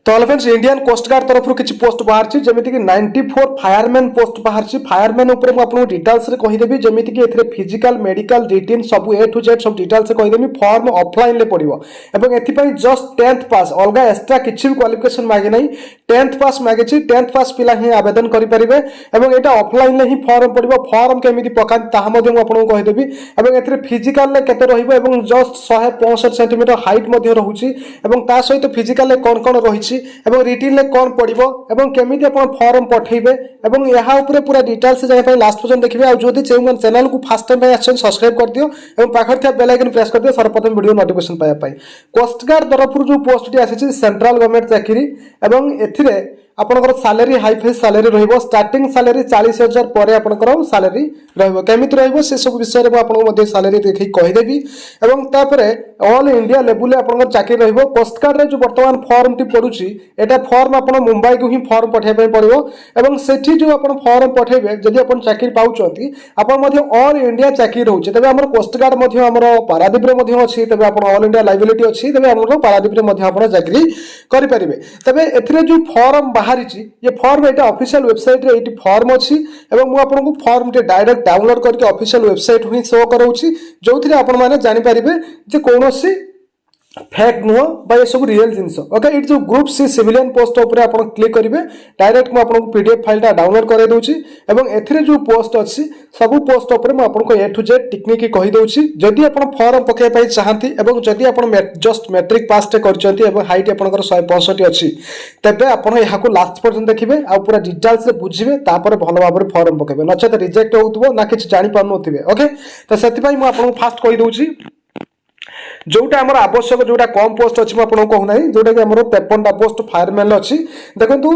तो hello friends Indian coast guard तरफ किसी पोस्ट बाहर जमीक 94 फायरमैन पोस्ट बाहर फायरमैन उपर मुझे डिटेल्स कहीदेवी जमीक कि फिजिकल मेडिकल रिटिन सब ए टू जेड सब डिटेल्स कहीदेवी फॉर्म ऑफलाइन पड़ो और एपाई जस्ट 10th पास अलग एक्सट्रा किसी भी क्वालिफिकेशन मागे ना 10th पास मागे 10th पास पिला ही आवेदन करेंगे और यहाँ ऑफलाइन ही फॉर्म पड़ो फॉर्म केमी पकाती आपको कहीदेवी और फिजिकाल केते रही जस्ट 165 सेंटीमीटर हाइट रोचे और सहित फिजिकाल कौन कौन रही रिटिन में कौन पड़ो और केमी फॉर्म पठेबे और यहाँ पूरा डिटेल्स जाना लास्ट पर्यटन देखिए और जो चैनल को फास्ट टाइम आसान सब्सक्राइब कर दियो और पाखे बेल आइकन प्रेस कर दियो सर्वप्रथम वीडियो नोटिफिकेशन पाइबा कोस्ट गार्ड तरफ जो पोस्ट आसी सेंट्रल गवर्नमेंट चाकरी और एथिरे आपनकर सैलरी हाई फाई सैलरी रहिबो स्टार्टिंग सैलरी 40,000 पर आपनकर सैलरी रहिबो केमिति रहिबो से सब विषय रे आपनको मध्ये सैलरी देखि कहि देबी एवं तापरे ऑल इंडिया लेवल आपनकर चाकरी रहिबो कोस्ट गार्ड रे जो वर्तमान फॉर्म टी पडुची एटा फॉर्म आपन मुंबई को ही फॉर्म पठे पय पड़िबो एवं सेठी जो आपन फॉर्म पठेबे जदि आपन चाकरी पाउचंती आपन मध्ये ऑल इंडिया चाकरी रहउचे तबे हमर कोस्ट गार्ड मध्ये हमर पारादीप रे मध्ये अछि तबे आपन ऑल इंडिया लायबिलिटी अछि तबे हमर पारादीप रे मध्ये आपन चाकरी करि परिबे तबे एथिरे जो फॉर्म बाहरी ये फॉर्म एटा ऑफिशियल वेबसाइट रे एटी फॉर्म अछि एवं मु आपन फॉर्म टे डायरेक्ट डाउनलोड करके ऑफिशियल वेबसाइट ही शो करोछि जोथिरे आपन माने जानि परिबे जे कोनोसी फेक नुह बा ये सब रियल जिनस ओके इट जो ग्रुप सी सिविलियन पोस्ट ऊपर आपन क्लिक करिवे डायरेक्ट मु आपन पीडीएफ फाइल टा डाउनलोड करे दोछि एवं एथिरे जो पोस्ट अछि सब पोस्ट ऊपर मु आपन को ए टू जेड टेक्निक कहि दोछि जदि आपन फॉर्म पके पई चाहंती एवं जदि आपन जस्ट मैट्रिक पास टे करचंती एवं हाइट आपनकर 165 अछि तबे आपन यहा को लास्ट पर्यंत देखिबे आ पूरा डिटेल्स से बुझिबे तापर भलो भाबरे फॉर्म पकेबे नचेत रिजेक्ट होउतबो ना किछ जानि पारनोथिबे ओके तो सेति पई मु आपन फास्ट कहि दोछि जोटा आमर आवश्यक जोटा कम पोस्ट अच्छी मुझे कहूना जोटा कि 53टा पोस्ट फायरमैन अच्छी देखो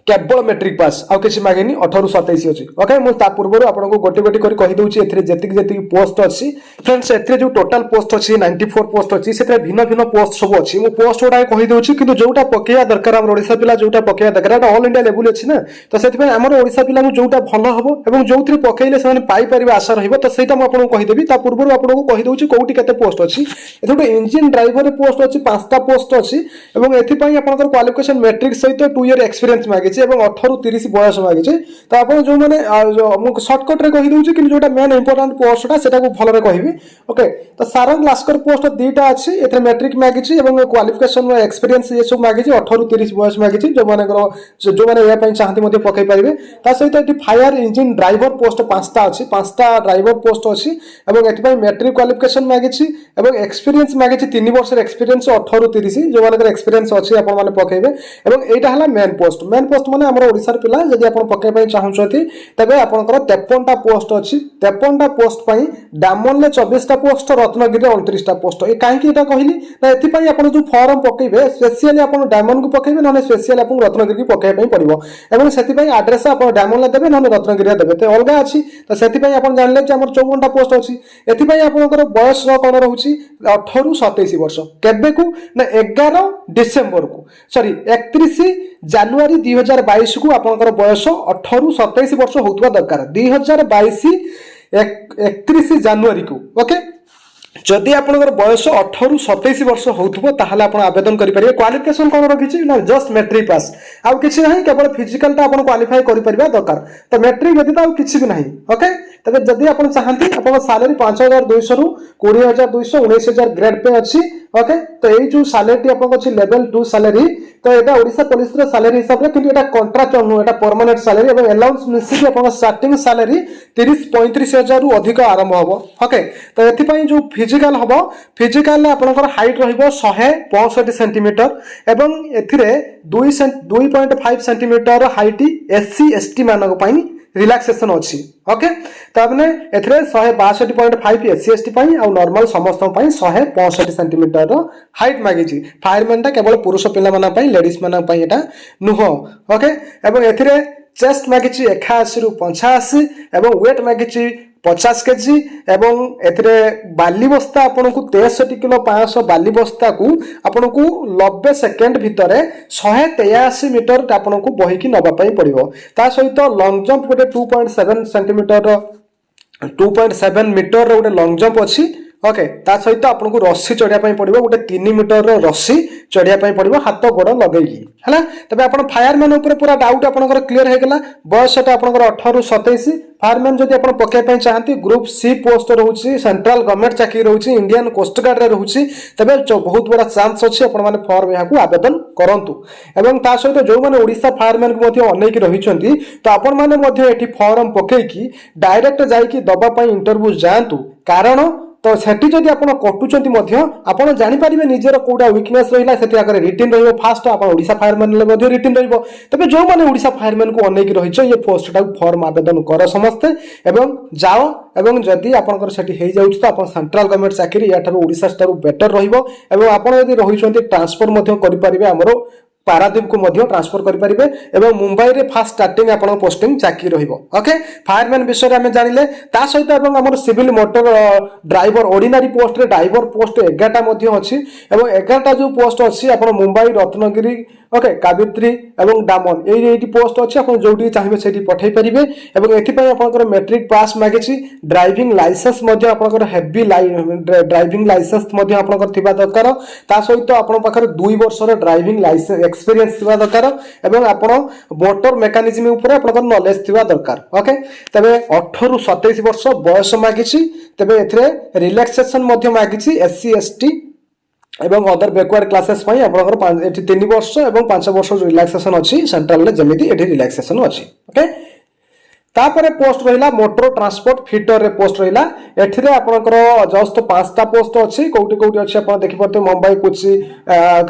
केवल मैट्रिक पास आउ किसी मागेनी 18-27 अच्छी ओके मुझे पूर्व आपको गोटे गोटे कर कहीदे जी पोस्ट अच्छी फ्रेंड्स ए जो टोटाल पोस्ट अच्छी 94 पोस्ट अच्छी से भिन्न भिन्न पोस्ट सब अच्छी मुझे पोस्ट गुड़ा कहीदे कि जोटा पकड़ा दरकार आम ओडिशा पिला जोटा पकड़ा दरकार ऑल इंडिया लेवल अच्छी ना तो से आम ओडिशा पिला जोटा भल हम और जो थे पकड़े से पाइपर आशा रही तो सहीटा मुझे कहीदेवी पूर्व आपको कहीदे कौटी के पोस्ट अच्छी ये गोटे इंजिन ड्राइवर पोस्ट अच्छी 5टा पोस्ट अच्छी और एपाई आप क्वालिफिकेशन मैट्रिक सहित 2 ईयर एक्सपीरियंस मांगी 18-30 बयस मांगी तो आप जो मैंने सर्टकट रे कहीदे कि जो मेन इंपोर्टाट पोस्टा से भल कहि ओके तो सारंग लास्कर पोस्ट 2टा अच्छी ए मैट्रिक मांगी क्वालिफिकेशन एक्सपीरियंस ये सब मांगी 18-30 बयस मांगी जो मैंने ये चाहती पकई पारे सहित फायर इंजिन ड्राइवर पोस्ट 5टा अच्छी 5टा ड्राइवर पोस्ट अच्छी और ये मैट्रिक क्वालिफिकेशन मांगी एक्सपीरियंस मांगी 3 वर्ष एक्सपीरियंस 18-30 जो मान एक्सपीरियंस अच्छी आपने पकेबे और यहाँ है मेन पोस्ट माने हमर ओडिसा पिला जदि आपण पके पई चाहउछथि तबे आपनकर 53टा पोस्ट अछि 53टा पोस्ट पई डामन ले 24टा पोस्ट रत्नगिरी 29टा पोस्ट ए काहे कि एटा कहिली ना एथि पई आपण जो फॉर्म पकेबे स्पेशली आपण डामन को पकेबे नने स्पेशली आपण रत्नगिरी को पके पई पड़िबो एवं सेति पई एड्रेस आपण डामन ले देबे नने रत्नगिरी देबे ते अलगा अछि त सेति पई आपण जानले जे हमर 54टा पोस्ट अछि एथि पई आपनकर बयस कोन रहउछि 18-27 वर्ष केबे को ना 11 डिसेंबर को सॉरी 31 जनवरी 2022 को आपनकर बयस 18-27 वर्ष होतबा दरकार 2022 31 जनवरी को ओके जदि आपनकर बयस 18-27 वर्ष होतबो ताहाले आपण आवेदन करि परिबे क्वालिफिकेशन कोन रखिछि ना जस्ट मैट्रिक पास आउ किछि नाही केवल फिजिकल ता आपण क्वालिफाई करि परिबा दरकार तो मैट्रिक व्यतीत आउ किछि भी नाही ओके तबे जदि आपण चाहंती आपण सैलरी 5200 रु 20200 19000 ग्रेड पे अछि ओके तो ये जो सैलरी आपन अछि लेवल 2 सैलरी तो एटा ओडिशा पुलिस रे सैलरी हिसाब रे किंतु एटा कॉन्ट्रैक्चुअल नो एटा परमानेंट सैलरी एवं अलाउंस मिसी आपन स्टार्टिंग सैलरी 30-35,000 रु अधिक आरंभ होबो ओके तो एथि पई जो फिजिकल होबो फिजिकल आपनकर हाइट रहइबो 165 सेंटीमीटर एवं एथिरे 2.5 सेंटीमीटर हाइट एससी एसटी मानक पई रिलैक्सेशन अच्छी ओके तो आपने एथरे 162.5 एससी एसटी पई आ नॉर्मल समस्त पई 165 सेंटीमीटर हाइट मागिछि फायरमैन ता केवल पुरुष पिला माना पई लेडीज माना पई एटा नुह ओके एवं एथरे चेस्ट मागिछि 81 रु 85 एवं वेट मागिछि 50 केजी एवं एथरे बाली बस्ता आपन को 63 किलो 500 बाली बस्ता को आपन को 90 सेकंड भितर 183 मीटर आपन को बही की नबा पई पड़िबो ता सहित लॉन्ग जंप गोटे 2.7 सेंटीमीटर 2.7 मीटर गोटे लॉन्ग जंप अछि ओके ता सहित आपको रस्सी चढ़िया पड़ो गोटे 3 मीटर रस्सी चढ़िया पड़ो हाथ गोड़ लगेगी है तबे आप फायरमैन उपर पूरा डाउट आपंकर क्लीयर होगा बयसटा आपंकर 18 ରୁ 27 फायरमैन जब आप पकड़ चाहती ग्रुप सी पोस्ट रोचे सेंट्रल गवर्नमेंट चाकरी रोचे इंडियन कोस्ट गार्ड रे रोचे तबे बहुत बड़ा चांस अच्छी आपण फॉर्म यहाँ आवेदन करंतु एवं ता सहित जो मैंने ओडिशा फायरमैन को अनेक रही तो आपण मैंने फॉर्म पकईकी डायरेक्ट जाइकी दबा इंटरव्यू जातु कारण तो सेठी जदि आपण कटुचंती आपण जानि परिबे निजर कोडा वीकनेस रहिला सेठी आकर रिटन रहिबो फास्ट आपण ओडिशा फायरमैन ले मध्ये रिटन रहिबो तबे जो माने ओडिशा फायरमैन को अनेक रहिछ ये पोस्ट टा फॉर्म आवेदन कर समस्ते एवं जाओ एवं जदि आपनकर सेठी हेइ जाउछ तो आपण सेंट्रल गवर्नमेंट चाकरी या थारो ओडिशा स्टार बेटर रहिबो एवं आपण जदि रहिछंती ट्रांसफर मध्ये करि परिबे हमरो पारादीप को मध्य ट्रांसफर करें एवं मुंबई रे फास्ट स्टार्टिंग आप पोस्टिंग चाकरी रहिबो ओके फायरमैन विषय आम जानिले ता सहित आम civil motor driver ordinary post रे ड्राइवर पोस्ट 11टा मध्य अछि एवं 11टा जो पोस्ट अछि आप मुंबई रत्नगिरी ओके काबित्री एवं डामन एटी पोस्ट अच्छी आप जो चाहिए से पठे पारे और एपाई मैट्रिक पास मागिची driving licence heavy driving licence आपका दरकार ता सहित आप 2 वर्ष ड्राइविंग लाइसेंस एक्सपीरियंस थिबा दरकार एवं आपण मोटर मेकानिज्म ऊपर आपन नॉलेज थिबा दरकार ओके तबे 18 ରୁ 27 वर्ष बयस मागिची तबे एथरे रिलैक्सेशन मध्य मागिची एससी एसटी एवं अदर बैकवर्ड क्लासेस पई आपनकर 3 वर्ष एवं 5 वर्ष रिलैक्सेशन अछि सेंट्रल ले जेमिति एठी रिलैक्सेशन अछि ओके तापरे पोस्ट रहिला मोटर ट्रांसपोर्ट फिटर रे पोस्ट रहिला एथिरे आपनकर जस्ट 5टा पोस्ट अछि कोउटी कोउटी अछि आपण देखि परते मुंबई कोची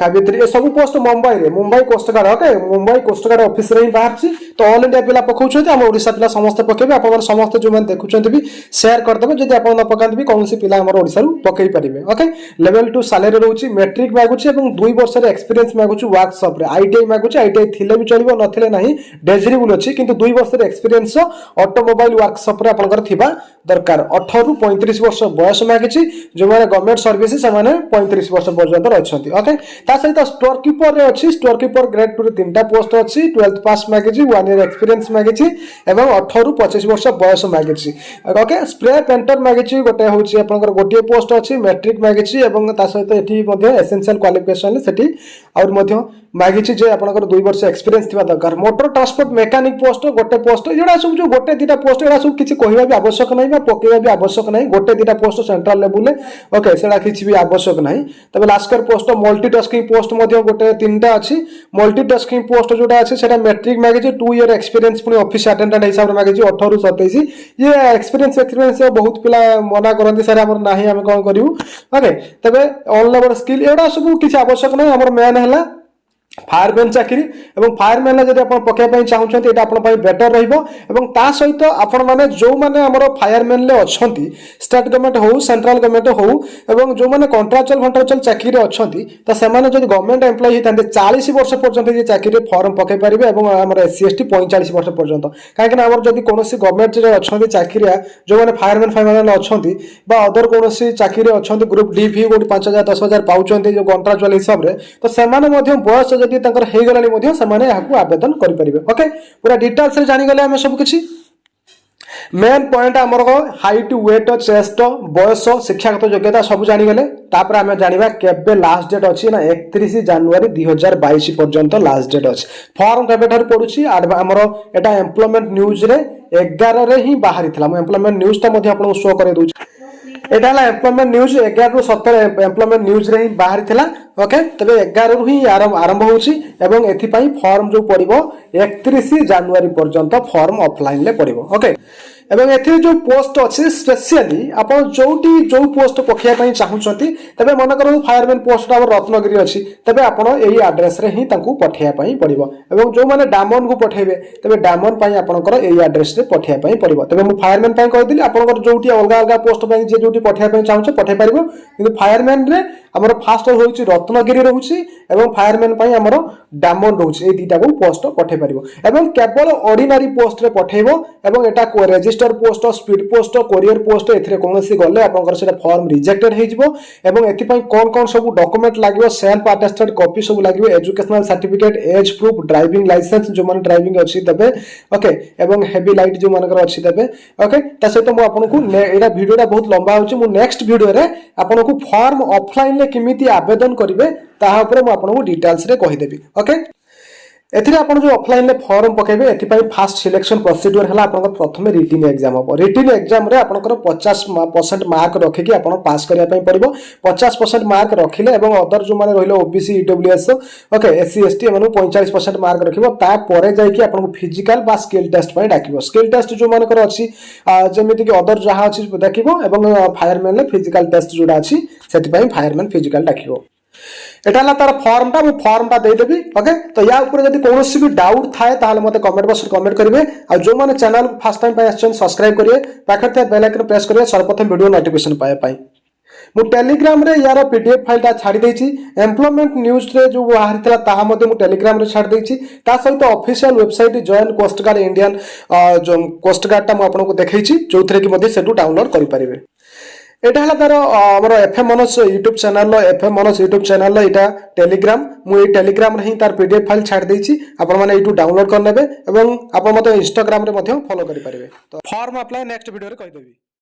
काबित्री ए सब post Mumbai coast guard okay Mumbai coast guard office रे बाहर छी तो ऑल इंडिया पिला पखौछथि हम ओडिसा पिला समस्त पकेबे आपण समस्त जो मन देखुछथि भी शेयर कर देबे जदि आपण न पकांत भी कोनसी पिला हमर ओडिसा रु पकई परिबे ओके लेवल 2 सैलरी रहउची मैट्रिक मागुची एवं 2 वर्ष रे एक्सपीरियंस मागुची वर्कशॉप रे आईटीआई मागुची आईटीआई थिले भी चलिबो नथिले नाही डेजिरेबल अछि किंतु 2 वर्ष रे एक्सपीरियंस ऑटोमोबाइल वर्कशॉप रे आपनकर थिबा दरकार 18 ରୁ 35 वर्ष बयस मागिची जो माने गवर्नमेंट सर्विस से माने 35 वर्ष पर्यंत अछंती ओके ता सहित स्टोर कीपर रे अछि स्टोर कीपर ग्रेड 2 रे 3टा पोस्ट अछि 12th पास मागिची 1 ईयर एक्सपीरियंस मागिची एवं 18 ରୁ 25 वर्ष बयस मागिची ओके स्प्रे पेंटर मागिची गोटे होची आपनकर गोटे पोस्ट अछि मैट्रिक मागिची एवं ता सहित एठी मध्ये एसेंशियल क्वालिफिकेशन सेठी और मध्ये मागिची जे आपनकर 2 वर्ष एक्सपीरियंस थिबा दरकार मोटर ट्रांसपोर्ट मैकेनिक पोस्ट गोटे पोस्ट एडा सब जो गोटे दिटा पोस्ट एडा सब किछि कहबा भी आवश्यक नहीं बा पकेबा भी आवश्यक नहीं गोटे दिटा पोस्ट सेंट्रल लेवल ओके सेडा किछि भी आवश्यक नहीं तबे लास्कर पोस्ट मल्टीटास्किंग पोस्ट मध्ये गोटे 3टा अछि मल्टीटास्किंग पोस्ट जोटा अछि सेडा मैट्रिक मागिछि 2 ईयर एक्सपीरियंस पुनी ऑफिस अटेंडेंट हिसाब रे मागिछि 18 ରୁ 27 ये एक्सपीरियंस बहुत पिला मना करंती सर हमर नाही हम कोन करिवु ओके तबे ऑन लेवल स्किल एडा सब किछि आवश्यक नहीं हमर मेन हैला फायरमैन चाकरी एवं फायरमैन जब आप पकड़ चाहते ये आपंपाई बेटर ता सहित आपण मैंने जो मैंने आम फायरमैन ले अच्छा स्टेट गवर्नमेंट हो सेंट्रल गवर्नमेंट हो एवं जो मैंने कंट्राक्चुअल चाकरी अच्छा तो से गवर्नमेंट एम्प्लॉय होते 40 वर्ष पर्यंत ये चाकरी फॉर्म पकई पारे और SC ST 45 वर्ष पर्यंत कहीं आम जब कौन गवर्नमेंट अच्छा चाकरिया जो मैंने फायरमैन फायरमैन अच्छा अदर कौन चाकरी अच्छा ग्रुप डी भी गोटे 5,000 10,000 पाँच जो कंट्राक्चुअल हिसाब से तो से बयस जदि तंकर हे गलानी मध्ये समान याकू आवेदन करि परिबे ओके पूरा डिटेल्स रे जानि गले हम सब किछि मेन पॉइंट हमर हाइट वेट चेस्ट बयस शिक्षागत योग्यता सब जानि गले तापर हम जानिबा केबे लास्ट डेट अछि ना 31 जनवरी 2022 पर्यंत लास्ट डेट अछि फॉर्म केबे ठर पडुछि हमर एटा एम्प्लॉयमेंट न्यूज रे 11 रे ही बाहरी थिला म एम्प्लॉयमेंट न्यूज ता मध्ये आपन शो करे दोछि एटा ला एम्प्लॉयमेंट न्यूज 11 ରୁ 17 एम्प्लॉयमेंट न्यूज रे ही बाहरी थिला ओके तबे 11 ରୁ ही आरंभ होछि एवं एथि पई फॉर्म जो पडिबो 31 जनवरी पर्यंत फॉर्म ऑफलाइन ले पडिबो ओके एवं एथि जो पोस्ट अछि स्पेशली आपण जोटी जो पोस्ट पखिया पई चाहुचंती तबे मन करू फायरमैन पोस्ट आवर रत्नगिरी अछि तबे आपण एही एड्रेस रे ही तांकू पठिया पई पडिबो एवं जो माने डामन को पठेबे तबे डामन पई आपनकर एही एड्रेस रे पठिया पई पडिबो तबे मु फायरमैन पई कहि दिली आपनकर जोटी अलगा अलगा पोस्ट पई जे जोटी पठिया पई चाहुछ पठे परिबो किंतु फायरमैन रे हमर फास्ट होउची रत्नगिरी रहउची एवं फायरमैन पई हमर डामन रहउची ए दीटा को पोस्ट पठे परिबो एवं केवल ऑर्डिनरी पोस्ट रे पठेबो एवं एटा को minister post speed post courier post एथिरे कोनोसी गले आपनकर सेटा फॉर्म रिजेक्टेड हे जिवो एवं एथि पई कोन कोन सब डॉक्यूमेंट लागिवो सेल्फ अटेस्टेड कॉपी सब लागिवो educational certificate age proof driving licence जो माने ड्राइविंग अछि दबे ओके एवं हेवी लाइट जो मानकर अछि दबे ओके ता सहित मु आपनको एटा वीडियोटा बहुत लंबा होछि मु नेक्स्ट वीडियो रे आपनको फॉर्म ऑफलाइन ले किमिति आवेदन करिवे ताहा ऊपर मु आपनको डिटेल्स रे कहि देबी ओके एथिरे आपण जो ऑफलाइन ले फॉर्म पकेबे एथि पई फास्ट सिलेक्शन प्रोसीड्यूर हला आपनकर प्रथमे रिटन एग्जाम हो रिटन एग्जाम रे आपनकर 50% मार्क रखे कि आपण पास करिया पई पड़िबो 50% मार्क रखिले एवं अदर जो माने रहिलो OBC EWS okay SC ST एमनु 45% मार्क रखिबो ता परे जाय कि आपन फिजिकल बा स्किल टेस्ट पई डाकिबो स्किल टेस्ट जो मानकर अछि जेमिति कि अदर जहा अछि डाकिबो एवं फायरमैन ले फिजिकल टेस्ट जोडा अछि सेति पई फायरमैन फिजिकल डाकिबो एटा ला तार फॉर्म टा दे देबी ओके तो या ऊपर जदी कोनोसी भी डाउट थाए ताले मते कमेंट बॉक्स रे कमेंट करिवे आ जो माने चैनल फर्स्ट टाइम पे आछन सब्सक्राइब करिवे पाखर ते बेल आइकन प्रेस करिवे सर्वप्रथम वीडियो नोटिफिकेशन पाए पाई मु टेलीग्राम रे यार पीडीएफ फाइल ता छाडी देछि एम्प्लॉयमेंट न्यूज़ रे जो बाहर थिला ताहा मते मु टेलीग्राम रे छाडी देछि ता सहित official website join coast guard Indian जो कोस्ट गार्ड ता मु आपनको देखैछि जोथरे कि मते सेटू डाउनलोड करि परिवे एटा हला तार हमर एफएम मनोज यूट्यूब चैनल लो एफएम मनोज यूट्यूब चैनल लो एटा टेलीग्राम मु ए टेलीग्राम रे ही तार पीडीएफ फाइल छाड देछि आपण माने एटू डाउनलोड कर नेबे एवं आपण मते इंस्टाग्राम रे मते फॉलो करि परिबे तो फॉर्म अप्लाई नेक्स्ट वीडियो रे कहि देबी।